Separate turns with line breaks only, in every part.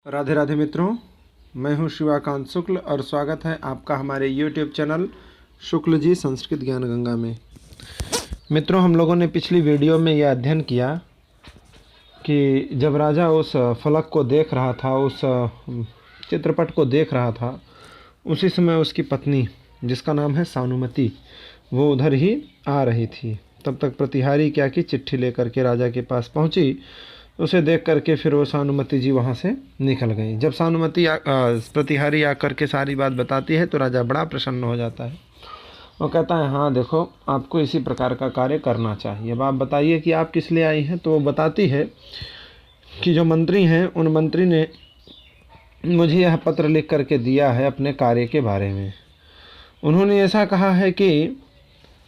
राधे राधे मित्रों, मैं हूं शिवाकांत शुक्ल और स्वागत है आपका हमारे YouTube चैनल शुक्ल जी संस्कृत ज्ञान गंगा में। मित्रों, हम लोगों ने पिछली वीडियो में यह अध्ययन किया कि जब राजा उस फलक को देख रहा था, उस चित्रपट को देख रहा था, उसी समय उसकी पत्नी जिसका नाम है सानुमति, वो उधर ही आ रही थी। तब तक प्रतिहारी क्या की चिट्ठी लेकर के राजा के पास पहुंची। उसे देख करके फिर वो सानुमति जी वहाँ से निकल गई। जब सानुमति प्रतिहारी आकर के सारी बात बताती है तो राजा बड़ा प्रसन्न हो जाता है। वो कहता है, हाँ देखो, आपको इसी प्रकार का कार्य करना चाहिए। अब आप बताइए कि आप किस लिए आई हैं। तो वो बताती है कि जो मंत्री हैं, उन मंत्री ने मुझे यह पत्र लिख करके दिया है अपने कार्य के बारे में। उन्होंने ऐसा कहा है कि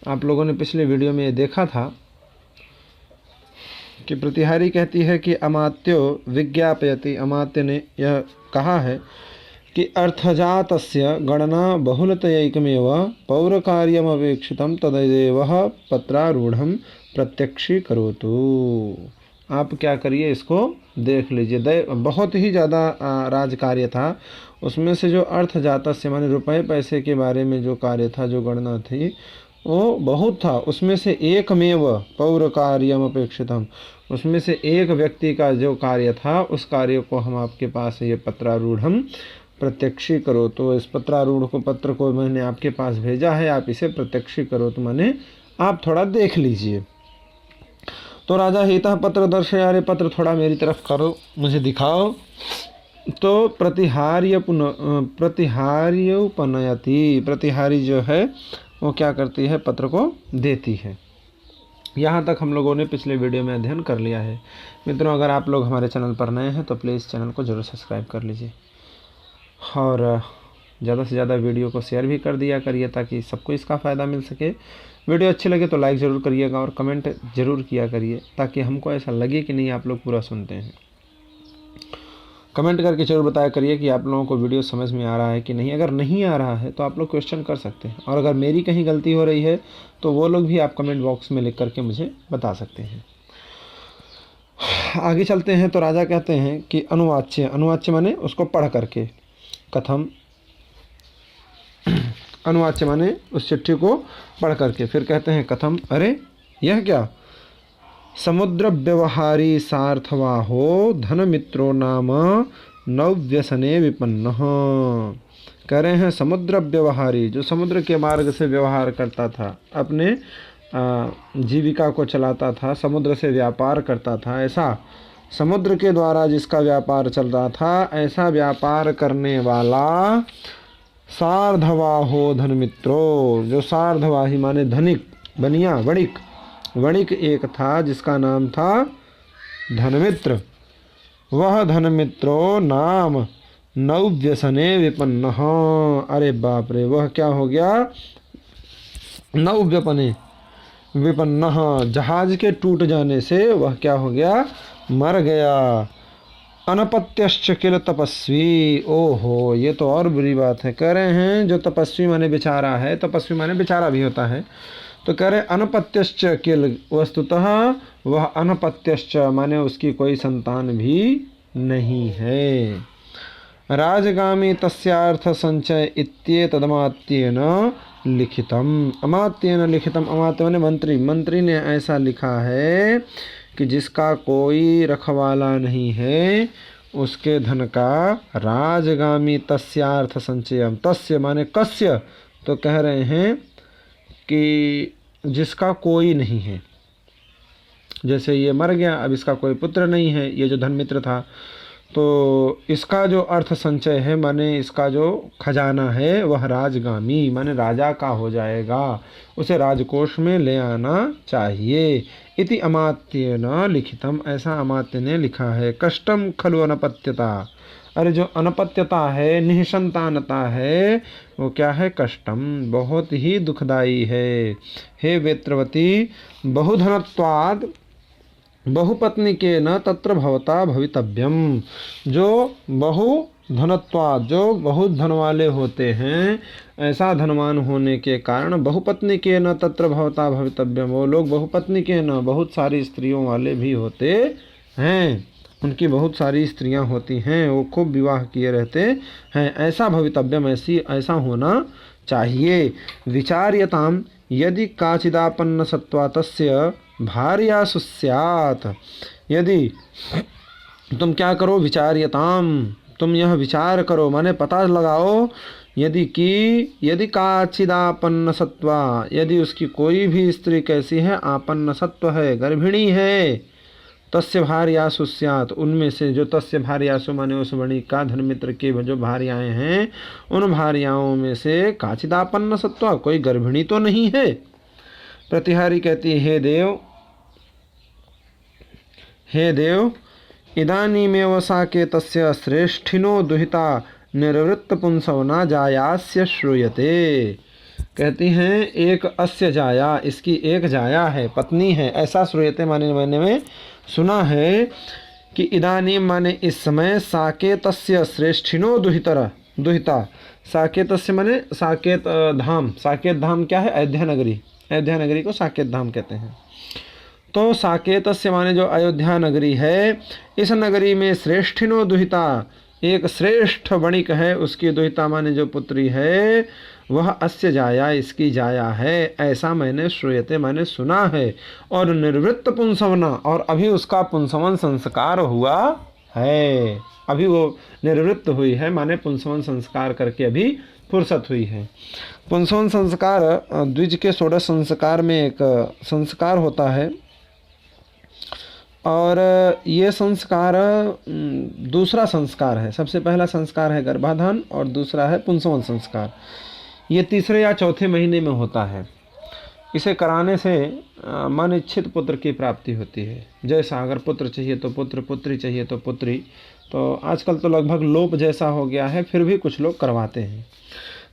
आप लोगों ने पिछले वीडियो में ये देखा था कि प्रतिहारी कहती है कि अमात्यो विज्ञापयति। अमात्य ने यह कहा है कि अर्थजातस्य गणना बहुलतयैकमेव पौरकार्यमपेक्षितं तदेव पत्रारूढ़ं प्रत्यक्षीकरोतु। आप क्या करिए, इसको देख लीजिए। बहुत ही ज़्यादा राजकार्य था। उसमें से जो अर्थजातस्य माने रुपए पैसे के बारे में जो कार्य था, जो गणना थी, वो बहुत था। उसमें से एकमेव पौर कार्यम अपेक्षितम, उसमें से एक व्यक्ति का जो कार्य था, उस कार्य को हम आपके पास ये पत्रारूढ़ प्रत्यक्षी करो। तो इस पत्रारूढ़ को, पत्र को मैंने आपके पास भेजा है, आप इसे प्रत्यक्षी करो, तो माने आप थोड़ा देख लीजिए। तो राजा हितः पत्र दर्शयारे, पत्र थोड़ा मेरी तरफ करो, मुझे दिखाओ। तो प्रतिहार्योपनयति, प्रतिहारी जो है वो क्या करती है, पत्र को देती है। यहाँ तक हम लोगों ने पिछले वीडियो में अध्ययन कर लिया है। मित्रों, अगर आप लोग हमारे चैनल पर नए हैं तो प्लीज़ चैनल को ज़रूर सब्सक्राइब कर लीजिए और ज़्यादा से ज़्यादा वीडियो को शेयर भी कर दिया करिए ताकि सबको इसका फ़ायदा मिल सके। वीडियो अच्छी लगे तो लाइक ज़रूर करिएगा और कमेंट ज़रूर किया करिए ताकि हमको ऐसा लगे कि नहीं, आप लोग पूरा सुनते हैं। कमेंट करके जरूर बताया करिए कि आप लोगों को वीडियो समझ में आ रहा है कि नहीं। अगर नहीं आ रहा है तो आप लोग क्वेश्चन कर सकते हैं, और अगर मेरी कहीं गलती हो रही है तो वो लोग भी आप कमेंट बॉक्स में लिख करके मुझे बता सकते हैं। आगे चलते हैं। तो राजा कहते हैं कि अनुवाच्य, अनुवाच्य माने उसको पढ़ करके, कथम, अनुवाच्य माने उस चिट्ठी को पढ़ करके। फिर कहते हैं कथम, अरे यह क्या, समुद्र व्यवहारी सार्थवाहो धनमित्रो नाम नव्यसने विपन्न। कह रहे हैं समुद्र व्यवहारी, जो समुद्र के मार्ग से व्यवहार करता था, अपने जीविका को चलाता था, समुद्र से व्यापार करता था, ऐसा समुद्र के द्वारा जिसका व्यापार चल रहा था, ऐसा व्यापार करने वाला सार्धवाहो धनमित्रो, जो सार्धवाही माने धनिक, बनिया, वणिक, वणिक एक था जिसका नाम था धनमित्र। वह धनमित्रो नाम नौव्यसने विपन्न। अरे बाप रे, वह क्या हो गया, नौव्यपने विपन्न, जहाज के टूट जाने से वह क्या हो गया, मर गया। अनपत्यश्च किल तपस्वी, ओहो, ये तो और बुरी बात है। कह रहे हैं जो तपस्वी माने बेचारा है, तपस्वी माने बेचारा भी होता है, तो कह रहे अनपत्यश्च किल, वस्तुतः वह अनपत्यश्च माने उसकी कोई संतान भी नहीं है। राजगामी तस्यार्थ संचय इत्येतदमात्येन लिखितम, अमात्येन लिखितम, अमात्य माने मंत्री, मंत्री ने ऐसा लिखा है कि जिसका कोई रखवाला नहीं है, उसके धन का राजगामी तस्यार्थ संचयम, तस्य माने कस्य, तो कह रहे हैं कि जिसका कोई नहीं है। जैसे ये मर गया, अब इसका कोई पुत्र नहीं है, ये जो धनमित्र था, तो इसका जो अर्थ संचय है माने इसका जो खजाना है वह राजगामी माने राजा का हो जाएगा, उसे राजकोष में ले आना चाहिए। इति अमात्येन लिखितम, ऐसा अमात्य ने लिखा है। कष्टम खलु अनपत्यता, अरे जो अनपत्यता है, निःसंतानता है, वो क्या है, कष्टम, बहुत ही दुखदाई है। हे वेत्रवती, बहुधनत्वाद बहुपत्नी के न तत्र भवता भवितव्यम, जो बहुधनत्वाद, जो बहुत धन वाले होते हैं, ऐसा धनवान होने के कारण बहुपत्नी के न तत्र भवता भवितव्यम, वो लोग बहुपत्नी के न बहुत सारी स्त्रियों वाले भी होते हैं। उनकी बहुत सारी स्त्रियां होती हैं, वो खूब विवाह किए रहते हैं। ऐसा भवितव्यम, ऐसा होना चाहिए। विचार्यताम यदि काचिदापन्न सत्वा तस्य भार्यासु स्यात्। यदि तुम क्या करो, विचार्यताम, तुम यह विचार करो, माने पता लगाओ, यदि काचिदापन्न सत्वा, यदि उसकी कोई भी स्त्री कैसी है, आपन्न सत्व है, गर्भिणी है, तस्य भार्यासु स्यात्, उनमें से जो तस्य भार्यासु माने उस वणिक का धर्मित्र की जो भार्याएं हैं, उन भार्याओं में से काचिदापन्न सत्वा, कोई गर्भिणी तो नहीं है। प्रतिहारी कहती है, हे देव इदानीमेव साकेतस्य श्रेष्ठिनो दुहिता निर्वृत्त पुंसवना जायास्य श्रूयते। कहती हैं एक अस्य जाया, इसकी एक जाया है, पत्नी है, ऐसा श्रूयते माने मैंने में सुना है कि इदानीम माने इस समय, साकेतस्य श्रेष्ठिनो दुहिता, साकेतस्य माने साकेत धाम, साकेत धाम क्या है, अयोध्या नगरी, अयोध्या नगरी को साकेत धाम कहते हैं। तो साकेतस्य माने जो अयोध्या नगरी है, इस नगरी में श्रेष्ठिनो दुहिता, एक श्रेष्ठ वणिक है, उसकी दुहिता माने जो पुत्री है, वह अस्य जाया, इसकी जाया है, ऐसा मैंने श्रूयते माने सुना है। और निर्वृत्त पुंसवना, और अभी उसका पुंसवन संस्कार हुआ है, अभी वो निर्वृत्त हुई है, माने पुंसवन संस्कार करके अभी फुर्सत हुई है। पुंसवन संस्कार द्विज के 16 संस्कार में एक संस्कार होता है, और ये संस्कार दूसरा संस्कार है। सबसे पहला संस्कार है गर्भाधान और दूसरा है पुंसवन संस्कार। ये तीसरे या चौथे महीने में होता है। इसे कराने से मन इच्छित पुत्र की प्राप्ति होती है। जैसा अगर पुत्र चाहिए तो पुत्र, पुत्री चाहिए तो पुत्री। तो आजकल तो लगभग लोप जैसा हो गया है, फिर भी कुछ लोग करवाते हैं।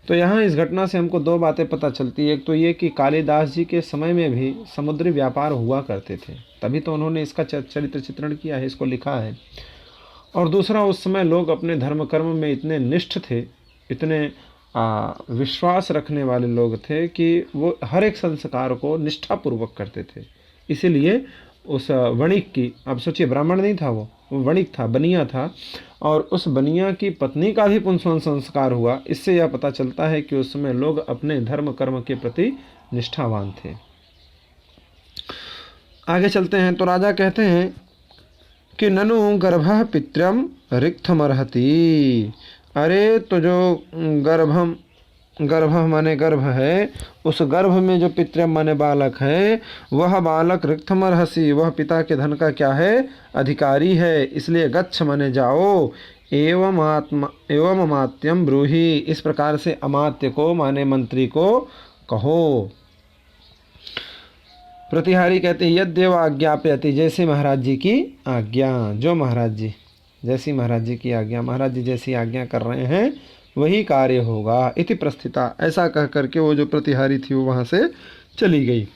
तो यहाँ इस घटना से हमको दो बातें पता चलती है। एक तो ये कि कालिदास जी के समय में भी समुद्री व्यापार हुआ करते थे, तभी तो उन्होंने इसका चरित्र चित्रण किया है, इसको लिखा है। और दूसरा, उस समय लोग अपने धर्म कर्म में इतने निष्ठ थे, इतने विश्वास रखने वाले लोग थे कि वो हर एक संस्कार को निष्ठापूर्वक करते थे। इसीलिए उस वणिक की, अब सोचिए ब्राह्मण नहीं था वो वणिक था, बनिया था, और उस बनिया की पत्नी का भी पुंसवन संस्कार हुआ। इससे यह पता चलता है कि उस समय लोग अपने धर्म कर्म के प्रति निष्ठावान थे। आगे चलते हैं। तो राजा कहते हैं कि ननु गर्भः पितरम रिक्थमर्हति। अरे तो जो गर्भ माने गर्भ है, उस गर्भ में जो पितरम माने बालक है, वह बालक रिक्थमर्हसि, वह पिता के धन का क्या है, अधिकारी है। इसलिए गच्छ माने जाओ, एवं अमात्यम ब्रूहि, इस प्रकार से अमात्य को माने मंत्री को कहो। प्रतिहारी कहते हैं यद्देव आज्ञाप्यति, जैसे महाराज जी की आज्ञा, जो महाराज जी जैसी महाराज जी की आज्ञा, महाराज जी जैसी आज्ञा कर रहे हैं वही कार्य होगा। इति प्रस्थिता, ऐसा कह करके वो जो प्रतिहारी थी वो वहाँ से चली गई।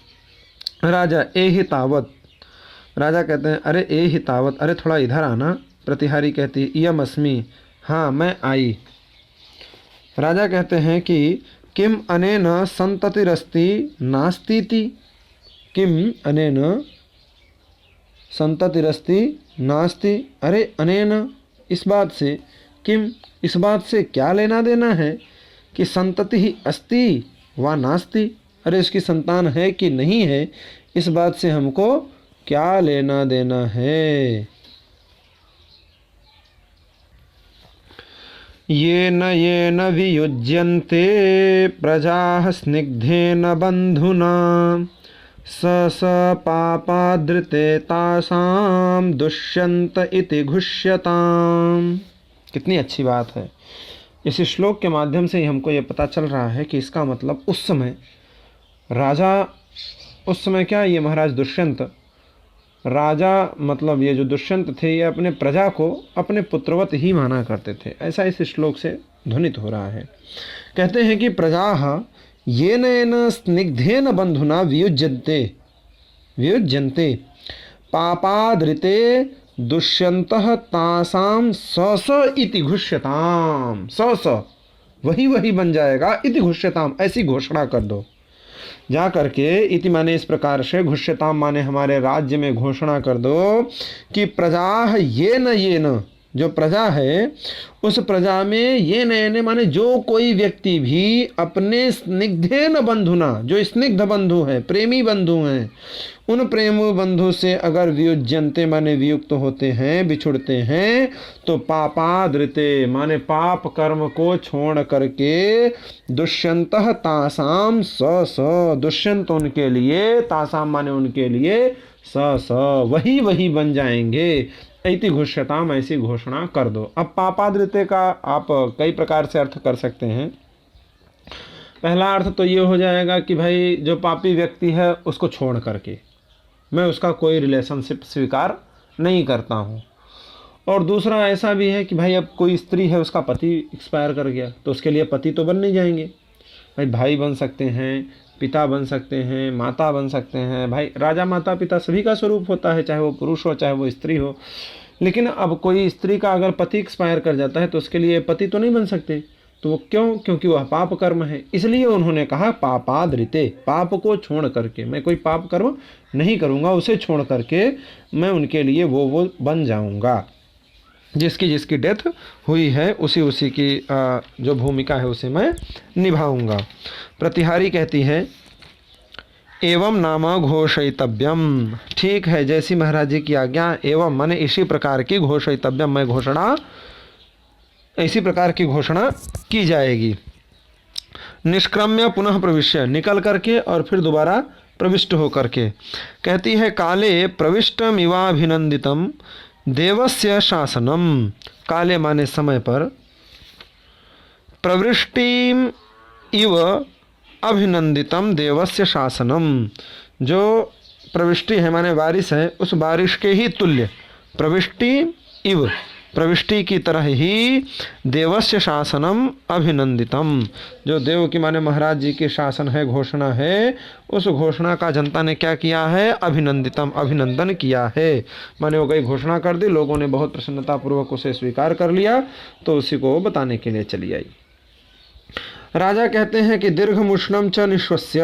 राजा एहि तावत, राजा कहते हैं अरे एहि तावत, अरे थोड़ा इधर आना। प्रतिहारी कहती इयम अस्मि, हाँ मैं आई। राजा कहते हैं कि किम अनेन संततिरस्ति नास्तीति, किम अनेन संततिरस्ति नास्ति, अरे अनेन इस बात से, किम इस बात से क्या लेना देना है कि संतति ही अस्ति व नास्ति, अरे इसकी संतान है कि नहीं है, इस बात से हमको क्या लेना देना है। ये न वियुज्यन्ते प्रजाः स्निग्धेन बंधुना स पापादृते तासां दुष्यन्त इति घुष्यताम्। कितनी अच्छी बात है। इस श्लोक के माध्यम से ही हमको ये पता चल रहा है कि इसका मतलब उस समय राजा, उस समय क्या, ये महाराज दुष्यंत राजा, मतलब ये जो दुष्यंत थे ये अपने प्रजा को अपने पुत्रवत ही माना करते थे, ऐसा इस श्लोक से ध्वनित हो रहा है। कहते हैं कि प्रजा येन स्निग्धेन बंधुना वियुज्यन्ते पापादृते दुष्यन्तः तासाम स इति घुष्यताम, स वही बन जाएगा, इति घुष्यताम, ऐसी घोषणा कर दो। जा करके इति माने इस प्रकार से, घुष्यताम माने हमारे राज्य में घोषणा कर दो कि प्रजा ये न, जो प्रजा है उस प्रजा में ये नयने माने जो कोई व्यक्ति भी अपने स्निग्धेन बंधुना, जो स्निग्ध बंधु हैं, प्रेमी बंधु हैं, उन प्रेम बंधु से अगर वियुज्यन्ते माने वियुक्त होते हैं, बिछुड़ते हैं, तो पापादृते माने पाप कर्म को छोड़ करके दुष्यंतः तासाम स दुष्यंत उनके लिए, तासाम माने उनके लिए, स वही बन जाएंगे। ऐति घुष्यताम ऐसी घोषणा कर दो। अब पापादृते का आप कई प्रकार से अर्थ कर सकते हैं। पहला अर्थ तो ये हो जाएगा कि भाई जो पापी व्यक्ति है उसको छोड़ करके मैं उसका कोई रिलेशनशिप स्वीकार नहीं करता हूँ। और दूसरा ऐसा भी है कि भाई अब कोई स्त्री है, उसका पति एक्सपायर कर गया, तो उसके लिए पति तो बन नहीं जाएंगे भाई बन सकते हैं, पिता बन सकते हैं, माता बन सकते हैं। भाई राजा माता पिता सभी का स्वरूप होता है, चाहे वो पुरुष हो चाहे वो स्त्री हो। लेकिन अब कोई स्त्री का अगर पति एक्सपायर कर जाता है तो उसके लिए पति तो नहीं बन सकते। तो वो क्यों? क्योंकि वह पाप कर्म है। इसलिए उन्होंने कहा पापादृते, पाप को छोड़ करके, मैं कोई पाप कर्म नहीं करूँगा, उसे छोड़ करके मैं उनके लिए वो बन जाऊँगा। जिसकी डेथ हुई है उसी की जो भूमिका है उसे मैं निभाऊंगा। प्रतिहारी कहती है एवं नाम घोषयितव्यम, ठीक है, जैसी महाराज जी की आज्ञा, एवं माने इसी प्रकार की, घोषयितव्यम मैं घोषणा, इसी प्रकार की घोषणा की जाएगी। निष्क्रम्य पुनः प्रविश्य, निकल करके और फिर दोबारा प्रविष्ट होकर के कहती है काले प्रविष्टम इवाभिनंदितम देवस्य शासनम, काले माने समय पर, प्रवृष्टिम इव अभिनंदितम देवस्य शासनम, जो प्रविष्टि है माने बारिश है, उस बारिश के ही तुल्य, प्रविष्टि इव, प्रविष्टि की तरह ही, देवस्य शासनम अभिनंदितम, जो देव की माने महाराज जी के शासन है, घोषणा है, उस घोषणा का जनता ने क्या किया है? अभिनंदितम, अभिनंदन किया है। माने वो गई घोषणा कर दी, लोगों ने बहुत प्रसन्नतापूर्वक उसे स्वीकार कर लिया, तो उसी को बताने के लिए चली आई। राजा कहते हैं कि दीर्घमुष्णम च निश्वस्य,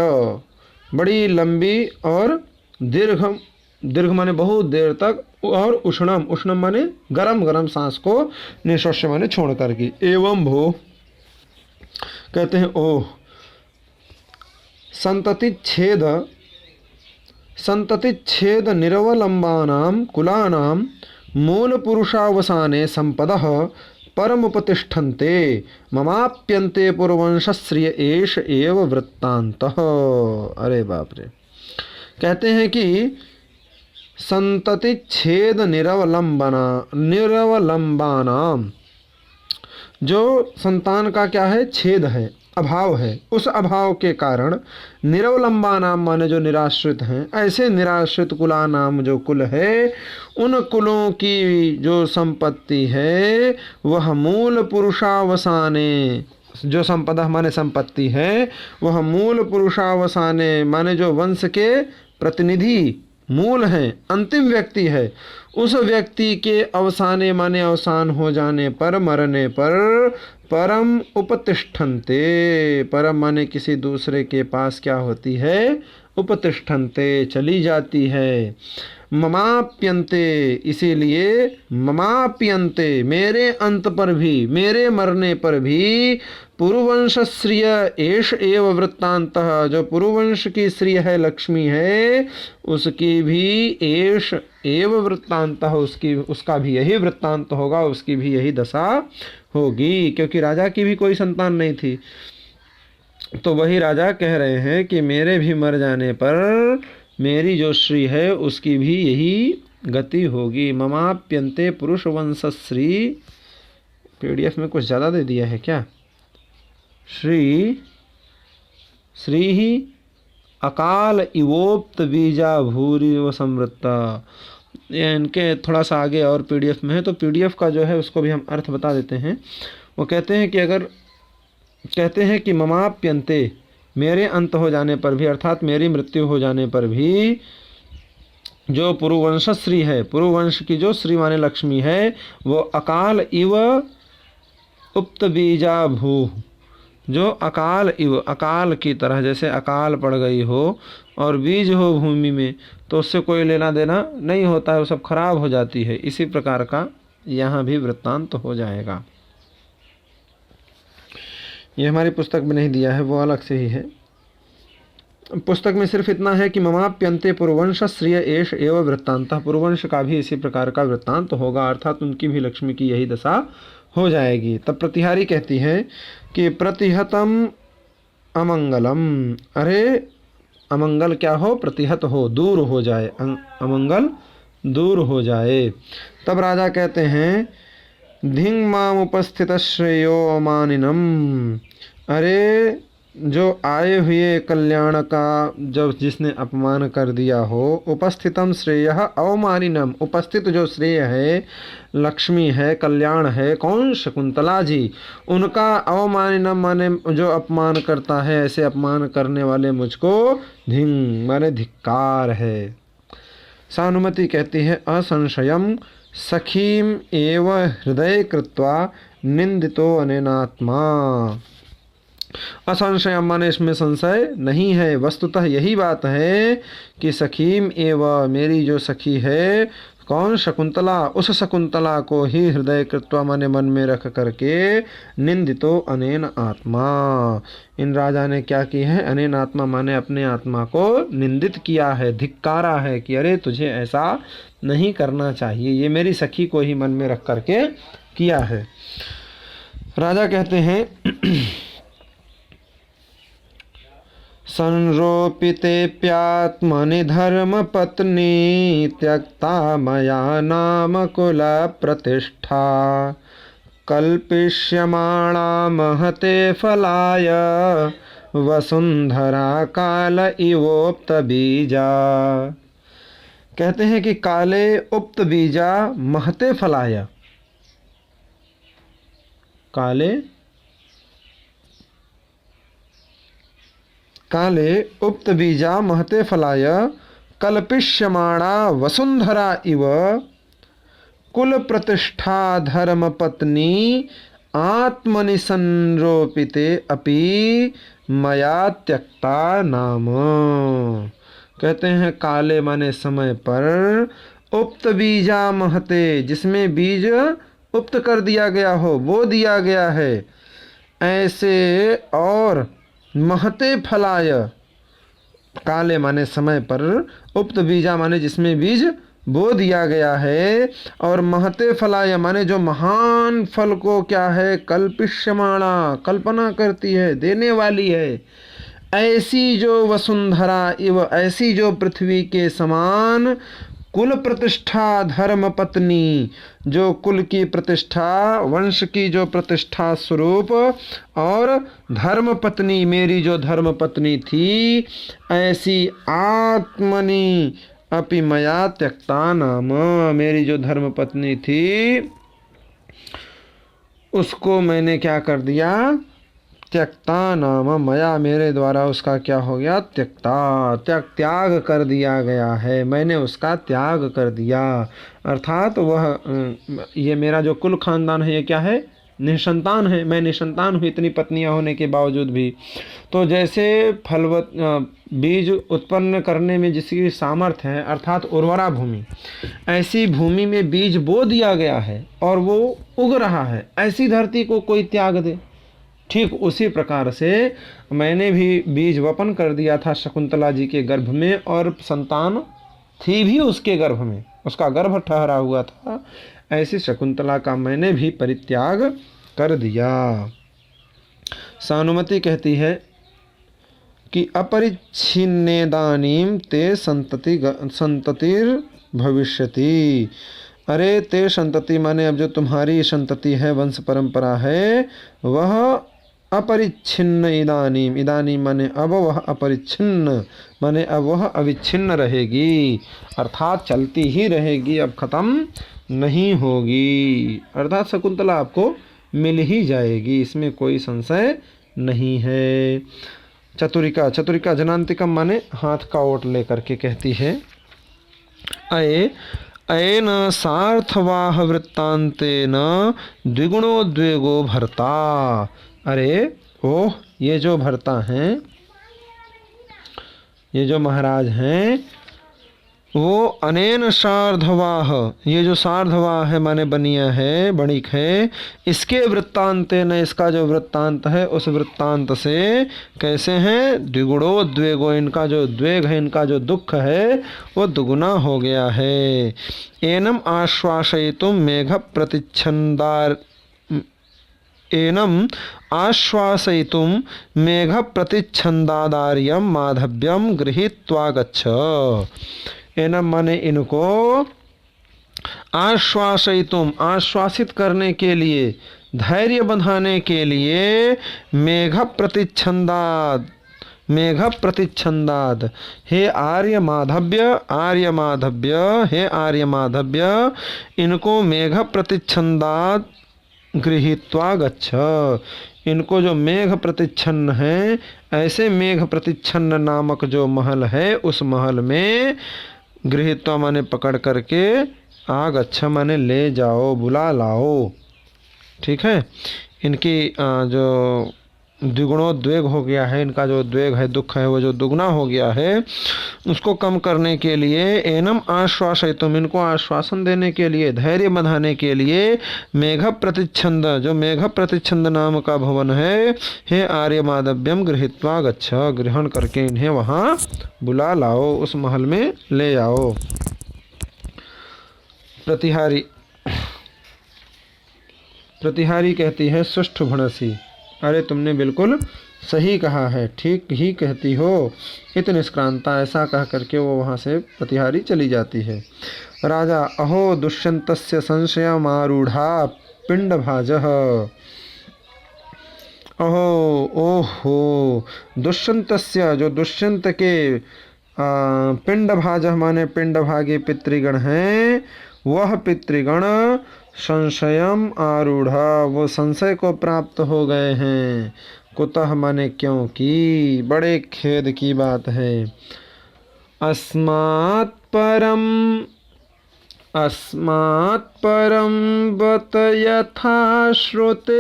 बड़ी लंबी और दीर्घ माने बहुत देर तक, और उष्णम माने गरम सांस को, निश्वस्य माने छोड़ करके। एवं भो कहते हैं ओह, संतति छेद निरवलंबानाम कुलानाम मूल पुरुषावसाने संपदः परमुपतिष्ठन्ते ममाप्यन्ते पुरवंशश्रिय एष एव वृत्तान्तः। अरे बाप रे, कहते हैं कि संतति छेद निरवलंबानाम, जो संतान का क्या है? छेद है, अभाव है, उस अभाव के कारण निरवलंबानाम माने जो निराश्रित हैं, ऐसे निराश्रित कुला नाम जो कुल है, उन कुलों की जो संपत्ति है वह मूल पुरुषावसाने, जो संपदा माने संपत्ति है वह मूल पुरुषावसाने माने जो वंश के प्रतिनिधि मूल हैं, अंतिम व्यक्ति है, उस व्यक्ति के अवसाने माने अवसान हो जाने पर, मरने पर, परम उपतिष्ठन्ते, परम माने किसी दूसरे के पास क्या होती है? उपतिष्ठन्ते, चली जाती है। ममाप्यन्ते, इसीलिए ममाप्यन्ते, मेरे अंत पर भी, मेरे मरने पर भी, पुरुवंशश्रिय एष एव वृत्तान्तः, जो पुरुवंश की श्रिय है, लक्ष्मी है, उसकी भी एष एव वृत्तान्तः, उसका भी यही वृत्तांत होगा, उसकी भी यही दशा होगी, क्योंकि राजा की भी कोई संतान नहीं थी। तो वही राजा कह रहे हैं कि मेरे भी मर जाने पर मेरी जो श्री है उसकी भी यही गति होगी। ममाप्यन्ते पुरुष वंशश्री, PDF में कुछ ज़्यादा दे दिया है क्या? श्री ही अकाल इवोप्त बीजा भूरि व समृत्ता, इनके थोड़ा सा आगे और PDF में है, तो PDF का जो है उसको भी हम अर्थ बता देते हैं। वो कहते हैं कि अगर कहते हैं कि ममाप्यन्ते, मेरे अंत हो जाने पर भी, अर्थात मेरी मृत्यु हो जाने पर भी, जो पुरुवंश श्री है, पुरुवंश की जो श्री माने लक्ष्मी है, वो अकाल इव उक्त बीजा भू, जो अकाल इव, अकाल की तरह, जैसे अकाल पड़ गई हो और बीज हो भूमि में तो उससे कोई लेना देना नहीं होता है, वो सब खराब हो जाती है। इसी प्रकार का यहाँ भी वृत्तांत हो जाएगा। ये हमारी पुस्तक में नहीं दिया है, वो अलग से ही है। पुस्तक में सिर्फ इतना है कि ममाप्यन्ते पुरुवंश श्रिय एष एव वृत्तांत, पुरुवंश का भी इसी प्रकार का वृत्तांत होगा, अर्थात उनकी भी लक्ष्मी की यही दशा हो जाएगी। तब प्रतिहारी कहती है कि प्रतिहतम अमंगलम, अरे अमंगल क्या हो, प्रतिहत हो, दूर हो जाए, अमंगल दूर हो जाए। तब राजा कहते हैं धिंग माम उपस्थित श्रेयो अमानिनम, अरे जो आए हुए कल्याण का जब जिसने अपमान कर दिया हो, उपस्थितम श्रेय अवमानिनम, उपस्थित जो श्रेय है, लक्ष्मी है, कल्याण है, कौन, शकुंतला जी, उनका अवमानिनम माने जो अपमान करता है, ऐसे अपमान करने वाले मुझको धिंग माने धिक्कार है। सानुमति कहती है असंशयम सखीम एव हृदय कृत्वा निंदितो अनेनात्मा, असंशय माने इसमें संशय नहीं है, वस्तुतः यही बात है कि सखीम एवं, मेरी जो सखी है, कौन, शकुंतला, उस शकुंतला को ही हृदय कृत्वा माने मन में रख करके निंदितो अनेन आत्मा, इन राजा ने क्या की है, अनेन आत्मा माने अपने आत्मा को निंदित किया है, धिक्कारा है कि अरे तुझे ऐसा नहीं करना चाहिए, ये मेरी सखी को ही मन में रख करके किया है। राजा कहते हैं संरोपितेऽप्यात्मनि धर्मपत्नी त्यक्ता मया नाम कुल प्रतिष्ठा कल्पिष्यमाणा महते फलाय वसुंधरा काल इवोक्त बीजा। कहते हैं कि काले उक्त बीजा महते फलाय, काले उक्त बीजा महते फलाय कल्पिष्यमाणा वसुंधरा इव कुल प्रतिष्ठा धर्म पत्नी आत्मनि संरोपिते अपि मया त्यक्ता नाम। कहते हैं काले माने समय पर, उक्त बीजा महते, जिसमें बीज उक्त कर दिया गया हो, बो दिया गया है, ऐसे, और महते फलाय, काले माने समय पर, उक्त बीजा माने जिसमें बीज बो दिया गया है, और महते फलाय माने जो महान फल को क्या है, कल्पिष्यमाणा, कल्पना करती है, देने वाली है, ऐसी जो वसुंधरा इव, ऐसी जो पृथ्वी के समान कुल प्रतिष्ठा धर्म पत्नी, जो कुल की प्रतिष्ठा, वंश की जो प्रतिष्ठा स्वरूप, और धर्म पत्नी, मेरी जो धर्म पत्नी थी, ऐसी आत्मनि अपि मया त्यक्ता नाम, मेरी जो धर्म पत्नी थी उसको मैंने क्या कर दिया, त्यक्ता नाम, मया मेरे द्वारा उसका क्या हो गया, त्यक्ता, त्याग कर दिया गया है, मैंने उसका त्याग कर दिया। अर्थात वह, ये मेरा जो कुल खानदान है ये क्या है, निसंतान है, मैं निसंतान हूँ इतनी पत्नियाँ होने के बावजूद भी। तो जैसे फलवत बीज उत्पन्न करने में जिसकी सामर्थ्य है, अर्थात उर्वरा भूमि, ऐसी भूमि में बीज बो दिया गया है और वो उग रहा है, ऐसी धरती को कोई त्याग दे, ठीक उसी प्रकार से मैंने भी बीज वपन कर दिया था शकुंतला जी के गर्भ में, और संतान थी भी उसके गर्भ में, उसका गर्भ ठहरा हुआ था, ऐसी शकुंतला का मैंने भी परित्याग कर दिया। सानुमति कहती है कि अपरिच्छिन्नेदानीं ते संततिर भविष्यति, अरे ते संतति माने अब जो तुम्हारी संतति है, वंश परंपरा है, वह अपरिच्छिन्न इदानीम, इदानीम माने अब, वह अपरिच्छिन्न माने अब वह अविच्छिन्न रहेगी, अर्थात चलती ही रहेगी, अब खत्म नहीं होगी, अर्थात शकुंतला आपको मिल ही जाएगी, इसमें कोई संशय नहीं है। चतुरिका, चतुरिका जनांतिकम माने हाथ का ओट लेकर के कहती है अयेन सार्थवाह वृत्तांतेन द्विगुणोद्वेगो भर्ता, अरे ओह, ये जो भरता हैं, ये जो महाराज हैं, वो अनेन सार्धवाह, ये जो सार्धवाह है माने बनिया है, बणिक है, इसके वृत्तांते न, इसका जो वृत्तांत है उस वृत्तांत से कैसे हैं, द्विगुणोद्वेगो, इनका जो द्वेग है, इनका जो दुख है वो दुगुना हो गया है। एनम आश्वासयितुम मेघ प्रतिच्छन्दार, एनम आश्वासयितुम मेघ प्रतिच्छन्दादार्यम माधव्यम गृहीत्वा गच्छ। एनम माने इनको, आश्वासयितुम आश्वासित करने के लिए, धैर्य बंधाने के लिए, मेघ प्रतिच्छन्दाद, मेघ प्रतिच्छन्दाद, हे आर्य माधव्य, आर्य माधव्य, हे आर्य माधव्य, इनको मेघ प्रतिच्छन्दाद गृहीत्वा गच्छ, इनको जो मेघ प्रतिच्छन्न है, ऐसे मेघ प्रतिच्छन्न नामक जो महल है उस महल में गृहीत्वा माने पकड़ करके, आगच्छ माने ले जाओ, बुला लाओ। ठीक है, इनकी जो द्विगुणोद्वेग हो गया है, इनका जो द्वेग है, दुख है, वो जो दुगना हो गया है, उसको कम करने के लिए, एनम आश्वासयितुम, इनको आश्वासन देने के लिए, धैर्य बंधाने के लिए, मेघ प्रतिच्छन्द, जो मेघ प्रतिच्छन्द नाम का भवन है, हे आर्य माधव्यम गृहीत्वा गच्छ, ग्रहण करके इन्हें वहाँ बुला लाओ, उस महल में ले आओ। प्रतिहारी, प्रतिहारी कहती है सुष्ठ भणसी, अरे तुमने बिल्कुल सही कहा है, ठीक ही कहती हो। इत निष्क्रांता, ऐसा कह करके वो वहाँ से प्रतिहारी चली जाती है। राजा, अहो दुष्यंतस्य संशयमारूढ़ा पिंडभाजः, अहो, ओहो, दुष्यंतस्य, जो दुष्यंत के पिंडभाजः माने पिंडभागी पितृगण हैं, वह पितृगण संशयम आरूढ़ा, वो संशय को प्राप्त हो गए हैं। कुतः माने क्योंकि, बड़े खेद की बात है। अस्मात् परम बत यथा श्रुति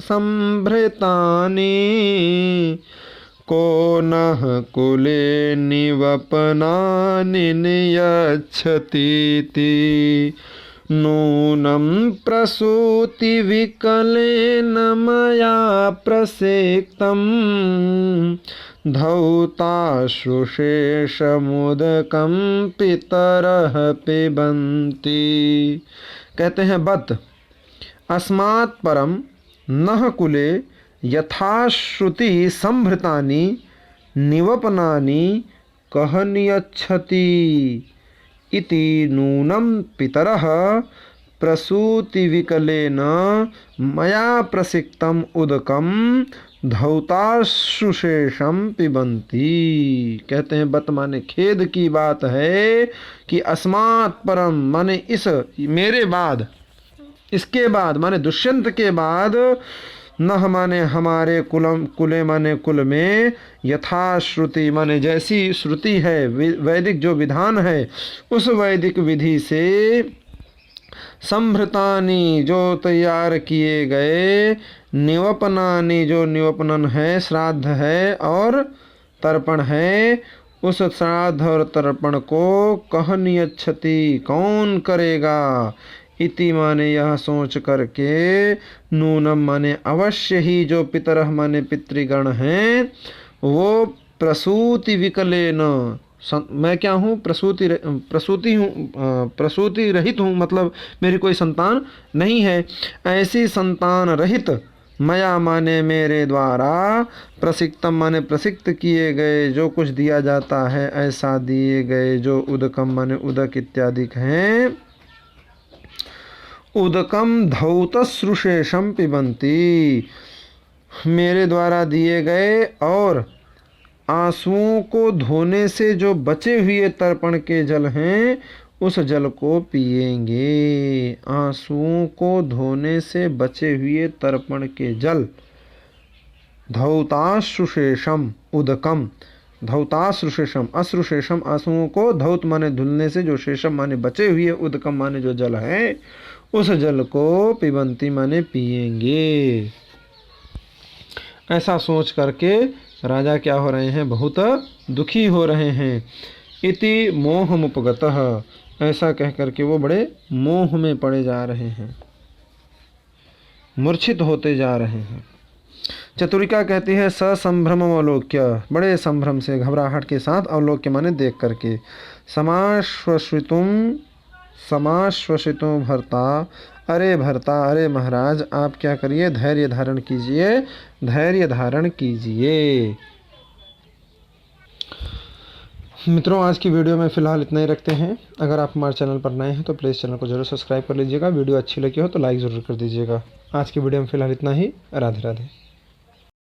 संभृतानि, को नः कुले निवपनानि नियच्छतीति, नूनं प्रसूति विकलेन मया प्रसेक्तं, धौताश्रुशेषमुदकं पितरः पिबन्ति। कहते हैं बत, अस्मात् परम नः कुले यथाश्रुति संभृतानि निवपनानि कह नियच्छति, इति नूनं पितरः प्रसूति विकलेन मया प्रसिक्तम उदकम धौताश्रुशेषम पिबन्ति। कहते हैं बत माने खेद की बात है कि अस्मात् परम माने इस, मेरे बाद, इसके बाद माने दुष्यंत के बाद, नह माने हमारे कुले माने कुल में, यथाश्रुति माने जैसी श्रुति है, वैदिक जो विधान है, उस वैदिक विधि से, संभृतानि जो तैयार किए गए, निवपनानि जो निवपनन है, श्राद्ध है और तर्पण है, उस श्राद्ध और तर्पण को कह नियच्छति, कौन करेगा, इति माने यह सोच करके, नूनम माने अवश्य ही, जो पितरः माने पितृगण हैं, वो प्रसूति विकलेन, मैं क्या हूँ, प्रसूति हूँ, प्रसूति रहित हूँ, मतलब मेरी कोई संतान नहीं है, ऐसी संतान रहित, मया माने मेरे द्वारा, प्रसिक्तम माने प्रसिक्त किए गए, जो कुछ दिया जाता है ऐसा दिए गए, जो उदकम माने उदक इत्यादि हैं, उदकम धौतश्रुशेषम पिबन्ति, मेरे द्वारा दिए गए और आंसुओं को धोने से जो बचे हुए तर्पण के जल हैं, उस जल को पिएंगे। आंसुओं को धोने से बचे हुए तर्पण के जल, धौताश्रुशेषम उदकम, धौताश्रुशेषम, अश्रुशेषम आंसुओं को, धौत माने धुलने से, जो शेषम माने बचे हुए, उदकम माने जो जल है, उस जल को पिबंती माने पिएंगे। ऐसा सोच करके राजा क्या हो रहे हैं, बहुत दुखी हो रहे हैं। इति मोहमुपगतः, ऐसा कह करके वो बड़े मोह में पड़े जा रहे हैं, मूर्छित होते जा रहे हैं। चतुरिका कहती है ससंभ्रम अवलोक्य, बड़े संभ्रम से घबराहट के साथ, अवलोक्य माने देख करके। समाश्वसितुं भर्ता, अरे भर्ता, अरे महाराज आप क्या करिए, धैर्य धारण कीजिए, धैर्य धारण कीजिए। मित्रों आज की वीडियो में फ़िलहाल इतना ही रखते हैं। अगर आप हमारे चैनल पर नए हैं तो प्लीज़ चैनल को जरूर सब्सक्राइब कर लीजिएगा। वीडियो अच्छी लगी हो तो लाइक ज़रूर कर दीजिएगा। आज की वीडियो में फ़िलहाल इतना ही। राधे राधे।